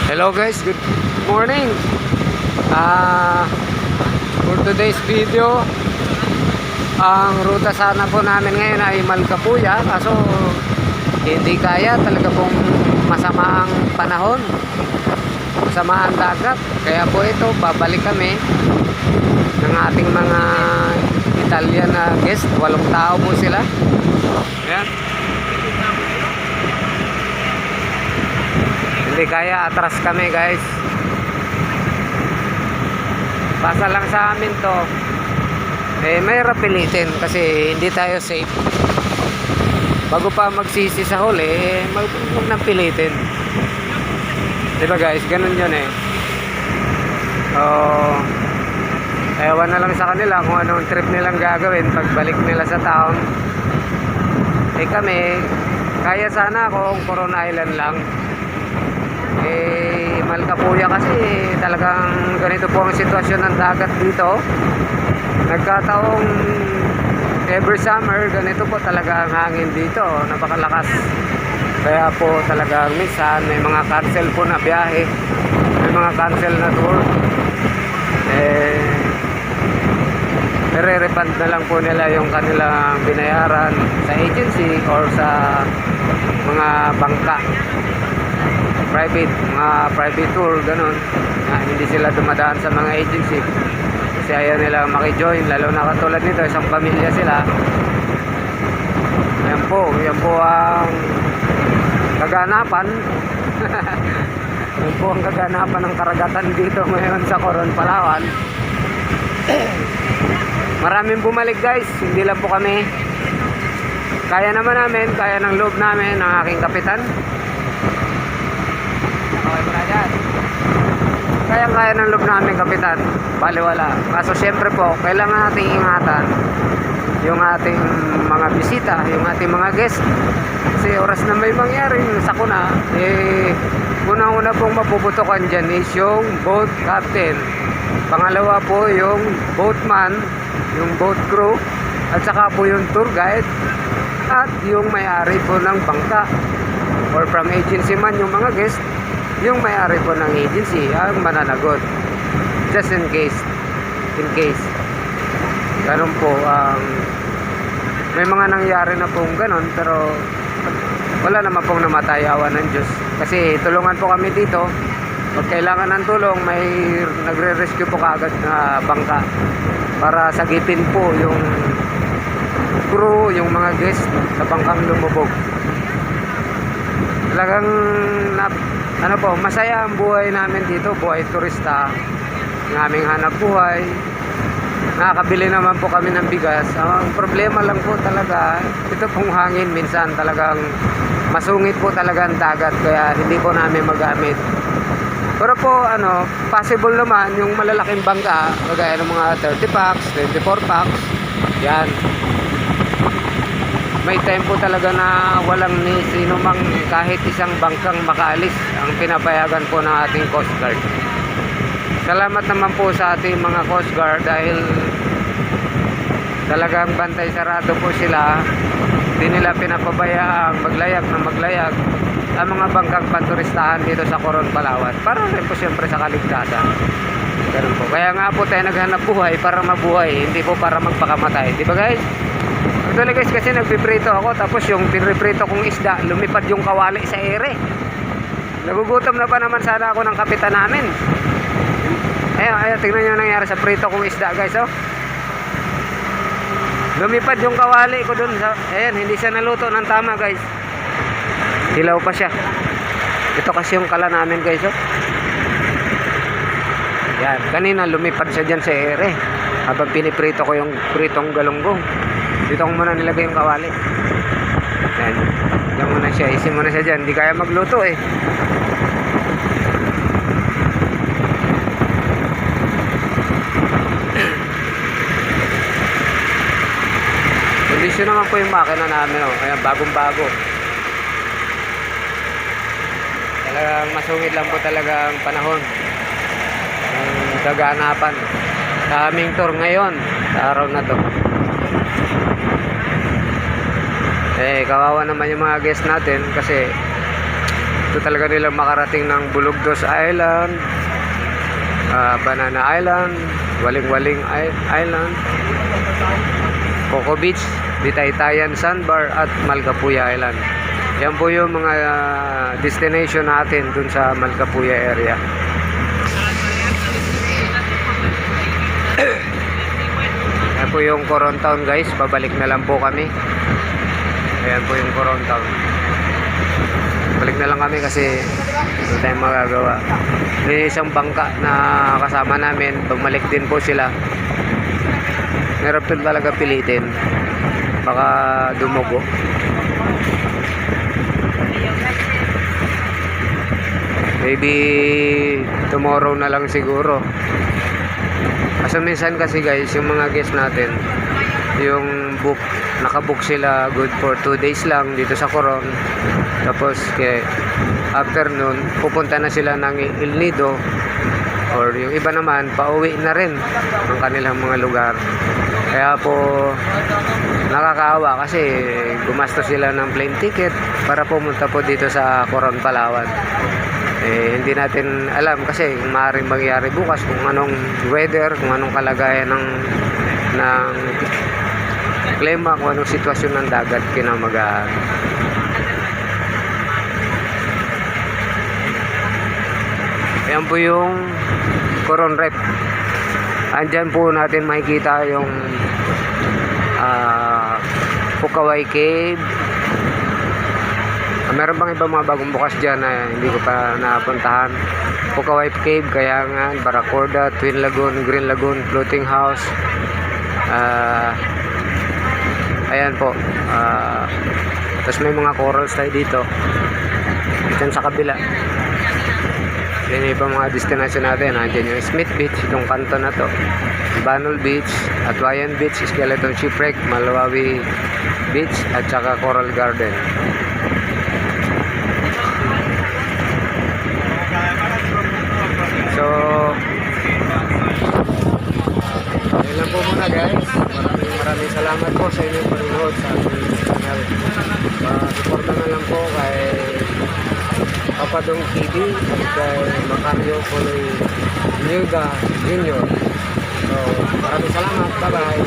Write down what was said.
Hello guys, good morning. For today's video, ang ruta sana po namin ngayon ay Malcapuya, kaso hindi kaya, talaga pong masama ang panahon, masama ang dagat. Kaya po ito, babalik kami ng ating mga Italian na guest. 8 tao po sila. Ayan. Hindi kaya, atras kami guys. Basta lang sa amin to, mahirap pilitin kasi hindi tayo safe. Bago pa magsisi sa huli, huwag nang pilitin. Diba guys, ganun yun eh. Ewan na lang sa kanila kung anong trip nilang gagawin pagbalik nila sa town. Kami, kaya sana kung Coron Island lang. Malcapuya kasi talagang ganito po ang sitwasyon ng dagat dito. Nagkataong every summer ganito po talaga ang hangin dito, napakalakas. Kaya po talagang minsan may mga cancel po na biyahe, may mga cancel na tour. Nire-refund na lang po nila yung kanilang binayaran sa agency or sa mga bangka, mga private tour, ganun. Hindi sila dumadaan sa mga agency kasi ayaw nila maki-join, lalo na katulad nito, isang pamilya sila. Yan po ang kaganapan. Yan po ang kaganapan ng karagatan dito ngayon sa Coron, Palawan. Maraming bumalik guys, hindi lang po kami. Kaya naman namin, kaya ng loob namin ng aking kapitan. Kaya ng loob namin, kapitan, baliwala. Kaso syempre po, kailangan nating ingatan yung ating mga bisita, yung ating mga guest. Kasi oras na may mangyaring sakuna, unang-una pong mapuputukan dyan is yung boat captain. Pangalawa po yung boatman, yung boat crew, at saka po yung tour guide, at yung may-ari po ng bangka. Or from agency man yung mga guest, yung may-ari po ng agency ang mananagot, just in case ganun po. May mga nangyari na pong ganun, pero wala naman pong namatay, awa ng Diyos. Kasi tulungan po kami dito. Pag kailangan ng tulong, may nagre-rescue po kaagad na bangka para sagipin po yung crew, yung mga guest sa bangkang lumubog. Talagang masaya ang buhay namin dito, buhay turista, ng aming hanap buhay. Nakakabili naman po kami ng bigas. Ang problema lang po talaga, ito pong hangin minsan talagang masungit po talaga ang dagat, kaya hindi po namin magamit. Pero po possible naman yung malalaking bangka, kagaya ng mga 30 packs, 24 packs, yan. May time po talaga na walang ni sino mang kahit isang bangkang makaalis. Ang pinapayagan po ng ating Coast Guard. Salamat naman po sa ating mga Coast Guard dahil talagang bantay sarado po sila. Hindi nila pinapabayaang maglayag na maglayag ang mga bangkang panturistahan dito sa Coron, Palawan. Para rin po siyempre sa kaligtasan. Ganun po. Kaya nga po tayo naghanap buhay para mabuhay, hindi po para magpakamatay. Di ba guys? Actually guys, kasi nagpiprito ako, tapos yung pinriprito kong isda, lumipad yung kawali sa ere. Nagugutom na pa naman sana ako ng kapitan namin. Ayun, tingnan nyo nangyari sa prito kong isda guys, oh. Lumipad yung kawali ko dun. Ayan, hindi siya naluto ng tama guys. Hilaw pa siya. Ito kasi yung kala namin guys, oh. Yan, kanina lumipad siya dyan sa ere habang piniprito ko yung pritong galunggong. Dito ko muna nilagay yung kawali. Yan, diyan muna siya, isin muna siya dyan. Hindi kaya magluto eh. Kondisyon naman po yung makina namin, oh. Ayan, bagong bago. Talagang masungit lang po talaga ang panahon, ang kaganapan sa aming tour ngayon sa araw na to. Kawawa naman yung mga guests natin kasi Gusto talaga nilang makarating ng Bulugdos Island, Banana Island, Waling-Waling Island, Coco Beach, Bitaytayan Sandbar at Malcapuya Island. Yan po yung mga destination natin dun sa Malcapuya area. Yan po yung Coron Town guys, babalik na lang po kami. Ayan po yung Coron Town. Balik na lang kami kasi wala tayong magagawa. May isang bangka na kasama namin, bumalik din po sila. Meron po talaga pilitin, baka dumugo. Maybe tomorrow na lang siguro. Kasi minsan kasi guys, yung mga guests natin, yung nakabook sila good for 2 days lang dito sa Coron. Tapos afternoon pupunta na sila ng El Nido, or yung iba naman pauwi na rin ng kanilang mga lugar. Kaya po nakakaawa kasi gumastos sila ng plane ticket para pumunta po dito sa Coron, Palawan. Hindi natin alam kasi maaaring mangyari bukas kung anong weather, kung anong kalagayan ng klima, kung anong sitwasyon ng dagat kinamagaan. Ayan po yung Coron Rep. Andyan po natin makikita yung Pukaway Cave. Meron bang ibang mga bagong bukas dyan na hindi ko pa napuntahan. Pukaway Cave, Kayangan, Baracorda, Twin Lagoon, Green Lagoon, Floating House. Ayan po. Tapos may mga corals tayo dito. Dyan sa kabila. Yan yung ibang mga destination natin. Nandiyan yung Smith Beach, itong kanto na to. Banol Beach, Atwayan Beach, Skeleton Shipwreck, Malawawi Beach, at saka Coral Garden. So, yun lang po muna guys. Maraming salamat po sa inyong panonood sa ating channel. Suporta na lang po kay Papadong TV at kay Macario Puloy Niuga Jr. So, maraming salamat. Bye bye.